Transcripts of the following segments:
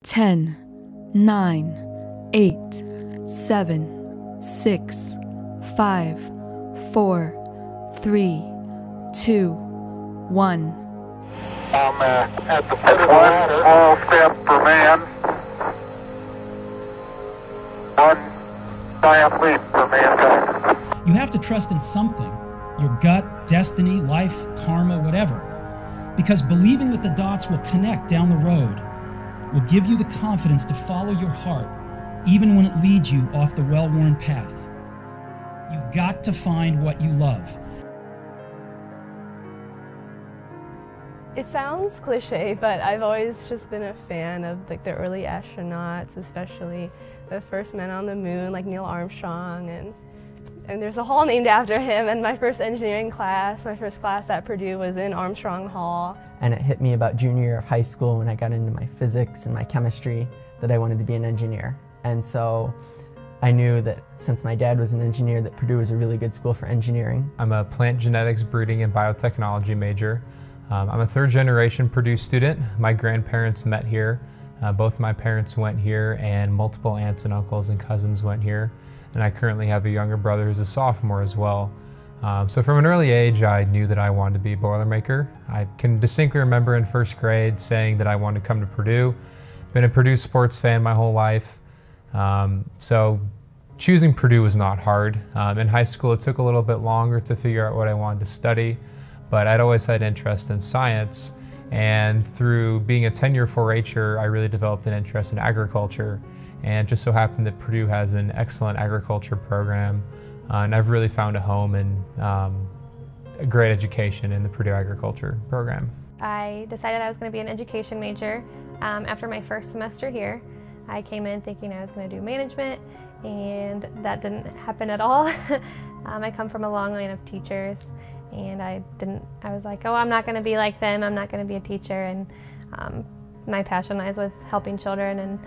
10, 9, 8, 7, 6, 5, 4, 3, 2, 1. At the foot of the ladder. Small step for man. One giant leap for mankind. You have to trust in something, your gut, destiny, life, karma, whatever. Because believing that the dots will connect down the road will give you the confidence to follow your heart, even when it leads you off the well-worn path. You've got to find what you love. It sounds cliche, but I've always just been a fan of the early astronauts, especially the first men on the moon, like Neil Armstrong, and there's a hall named after him. And my first engineering class, my first class at Purdue was in Armstrong Hall. And it hit me about junior year of high school when I got into my physics and my chemistry that I wanted to be an engineer. And so I knew that since my dad was an engineer, that Purdue was a really good school for engineering. I'm a plant genetics, breeding, and biotechnology major. I'm a third-generation Purdue student. My grandparents met here. Both of my parents went here, and multiple aunts and uncles and cousins went here. And I currently have a younger brother who's a sophomore as well. So from an early age, I knew that I wanted to be a Boilermaker. I can distinctly remember in first grade saying that I wanted to come to Purdue. Been a Purdue sports fan my whole life. So choosing Purdue was not hard. In high school, it took a little bit longer to figure out what I wanted to study. But I'd always had interest in science, and through being a 10-year 4-H'er, I really developed an interest in agriculture, and it just so happened that Purdue has an excellent agriculture program, and I've really found a home and a great education in the Purdue agriculture program. I decided I was going to be an education major after my first semester here. I came in thinking I was going to do management, and that didn't happen at all. I come from a long line of teachers. And I was like, oh, I'm not going to be like them, I'm not going to be a teacher. And my passion lies with helping children and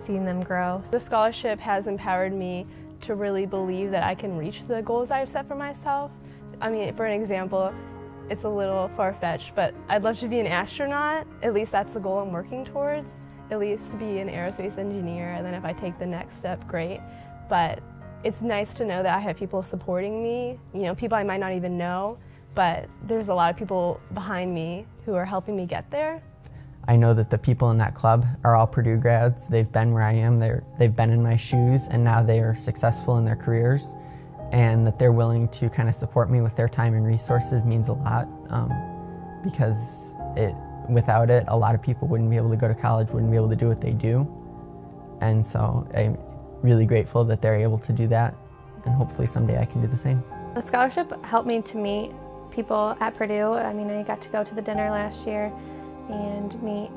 seeing them grow. The scholarship has empowered me to really believe that I can reach the goals I've set for myself. I mean, for an example, it's a little far-fetched, but I'd love to be an astronaut. At least that's the goal I'm working towards. At least to be an aerospace engineer, and then if I take the next step, great. But it's nice to know that I have people supporting me, people I might not even know, but there's a lot of people behind me who are helping me get there. I know that the people in that club are all Purdue grads. They've been where I am, they've been in my shoes, and now they are successful in their careers, and that they're willing to kind of support me with their time and resources means a lot, because without it, a lot of people wouldn't be able to go to college, wouldn't be able to do what they do. And so I'm really grateful that they're able to do that, and hopefully someday I can do the same. The scholarship helped me to meet people at Purdue. I mean, I got to go to the dinner last year and meet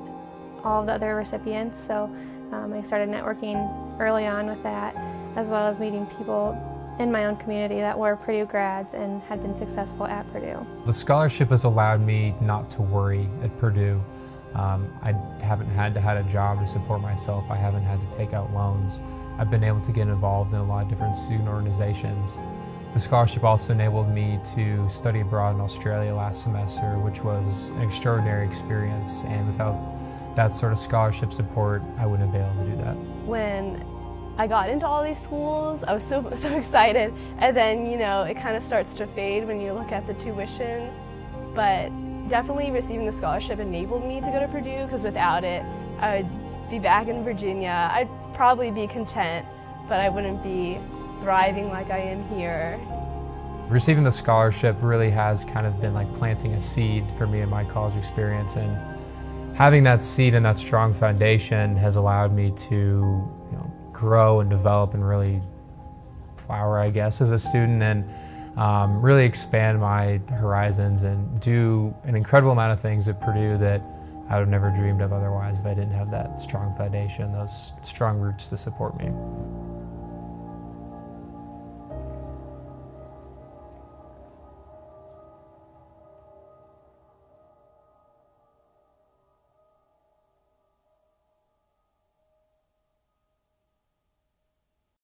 all of the other recipients, so I started networking early on with that, as well as meeting people in my own community that were Purdue grads and had been successful at Purdue. The scholarship has allowed me not to worry at Purdue. I haven't had to have a job to support myself. I haven't had to take out loans. I've been able to get involved in a lot of different student organizations. The scholarship also enabled me to study abroad in Australia last semester, which was an extraordinary experience, and without that sort of scholarship support, I wouldn't have been able to do that. When I got into all these schools, I was so excited, and then it kind of starts to fade when you look at the tuition, but definitely receiving the scholarship enabled me to go to Purdue, because without it, I would be back in Virginia. I'd probably be content, but I wouldn't be thriving like I am here. Receiving the scholarship really has kind of been like planting a seed for me in my college experience, and having that seed and that strong foundation has allowed me to grow and develop and really flower, I guess, as a student, and really expand my horizons and do an incredible amount of things at Purdue that I would have never dreamed of otherwise if I didn't have that strong foundation, those strong roots to support me.